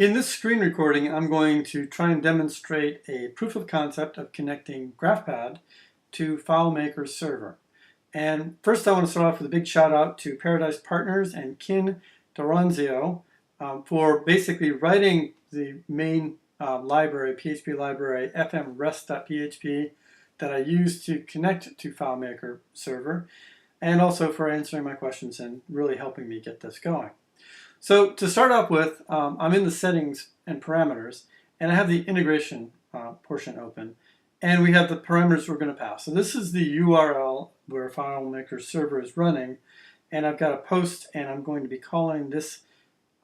In this screen recording, I'm going to try and demonstrate a proof of concept of connecting GraphPad to FileMaker Server. And first I want to start off with a big shout out to Paradise Partners and Kin Doranzio for basically writing the main library, PHP library, fmrest.php that I use to connect to FileMaker Server, and also for answering my questions and really helping me get this going. So to start off with, I'm in the settings and parameters, and I have the integration portion open, and we have the parameters we're going to pass. So this is the URL where FileMaker Server is running, and I've got a post, and I'm going to be calling this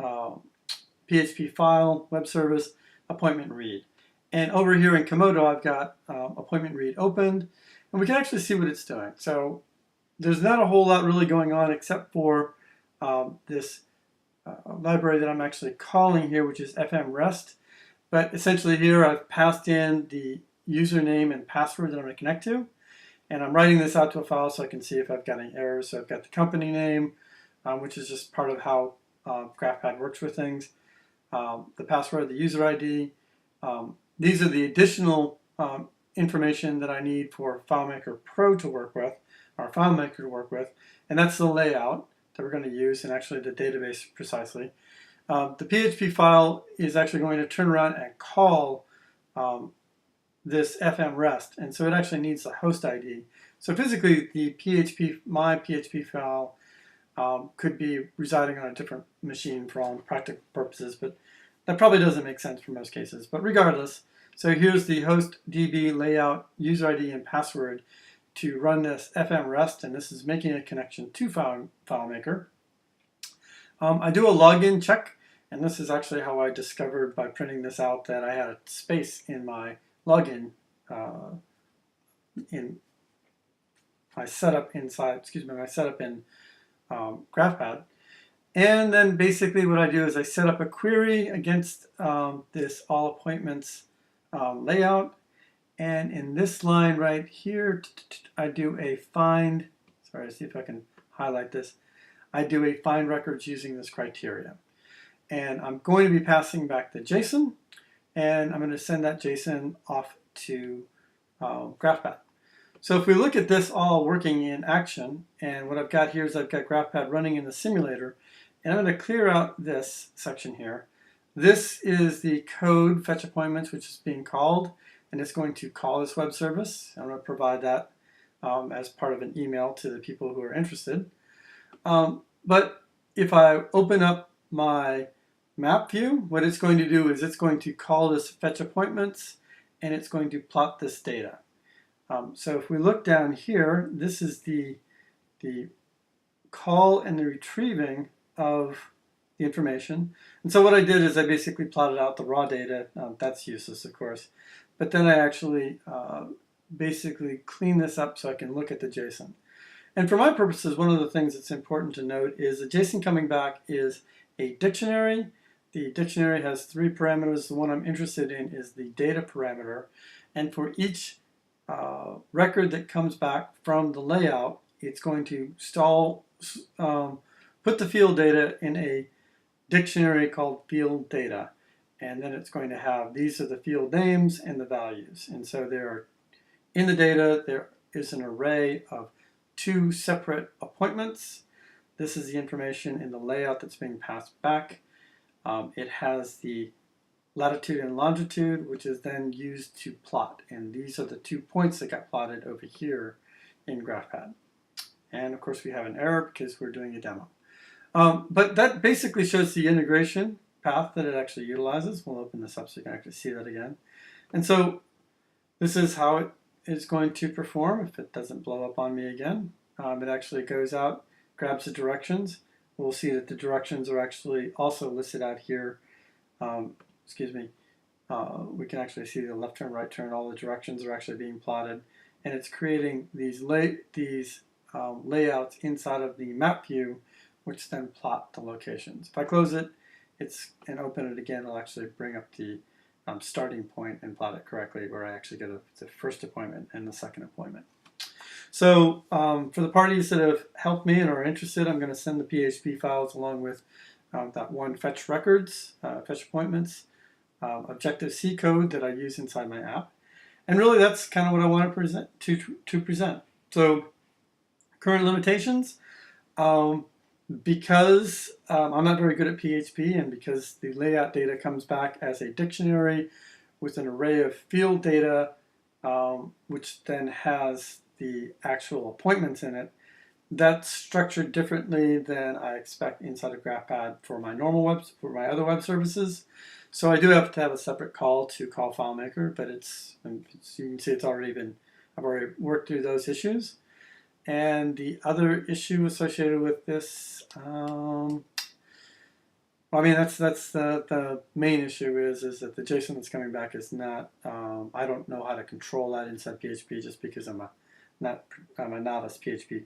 PHP file web service appointment read. And over here in Komodo, I've got appointment read opened, and we can actually see what it's doing. So there's not a whole lot really going on except for this library that I'm actually calling here, which is fmrest. But essentially here I've passed in the username and password that I'm going to connect to, and I'm writing this out to a file so I can see if I've got any errors. So I've got the company name, which is just part of how GraphPad works with things, the password, the user ID. These are the additional information that I need for FileMaker Pro to work with, or FileMaker to work with, and that's the layout that we're going to use, and actually the database precisely. The PHP file is actually going to turn around and call this fmrest, and so it actually needs the host ID. So physically, my PHP file could be residing on a different machine for all practical purposes, but that probably doesn't make sense for most cases. But regardless, so here's the host DB layout, user ID, and password to run this fmrest, and this is making a connection to FileMaker. I do a login check, and this is actually how I discovered by printing this out that I had a space in my login in my setup inside, my setup in GraphPad. And then basically what I do is I set up a query against this all appointments layout. And in this line right here, I do a find, sorry, see if I can highlight this. I do a find records using this criteria. And I'm going to be passing back the JSON, and I'm going to send that JSON off to GraphPad. So if we look at this all working in action, and what I've got here is I've got GraphPad running in the simulator, and I'm going to clear out this section here. This is the code fetch appointments, which is being called, and it's going to call this web service. I'm going to provide that as part of an email to the people who are interested. But if I open up my map view, what it's going to do is it's going to call this fetch appointments, and it's going to plot this data. So if we look down here, this is the call and the retrieving of the information. And so what I did is I basically plotted out the raw data. That's useless, of course. But then I actually basically clean this up so I can look at the JSON. And for my purposes, one of the things that's important to note is the JSON coming back is a dictionary. The dictionary has 3 parameters. The one I'm interested in is the data parameter. And for each record that comes back from the layout, it's going to put the field data in a dictionary called field data. And then it's going to have, these are the field names and the values. And so in the data, there is an array of 2 separate appointments. This is the information in the layout that's being passed back. It has the latitude and longitude, which is then used to plot. And these are the 2 points that got plotted over here in GraphPad. And of course we have an error because we're doing a demo. But that basically shows the integration path that it actually utilizes. We'll open this up so you can actually see that again. And so this is how it is going to perform if it doesn't blow up on me again. It actually goes out, grabs the directions. We'll see that the directions are actually also listed out here. We can actually see the left turn, right turn, all the directions are actually being plotted. And it's creating these layouts inside of the map view, which then plot the locations. If I close it, and open it again, it'll actually bring up the starting point and plot it correctly, where I actually get the first appointment and the second appointment. So for the parties that have helped me and are interested, I'm going to send the PHP files along with that one fetch records, fetch appointments, Objective-C code that I use inside my app. And really that's kind of what I want to present. So current limitations, because I'm not very good at PHP and because the layout data comes back as a dictionary with an array of field data, which then has the actual appointments in it, that's structured differently than I expect inside of GraphPad for my other web services. So I do have to have a separate call to call FileMaker, but you can see I've already worked through those issues. And the other issue associated with this, I mean, that's the main issue is that the JSON that's coming back is not, I don't know how to control that inside PHP just because I'm a novice PHP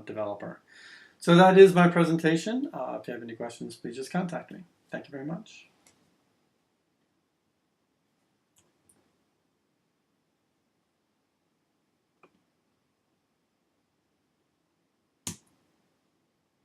developer. So that is my presentation. If you have any questions, please just contact me. Thank you very much.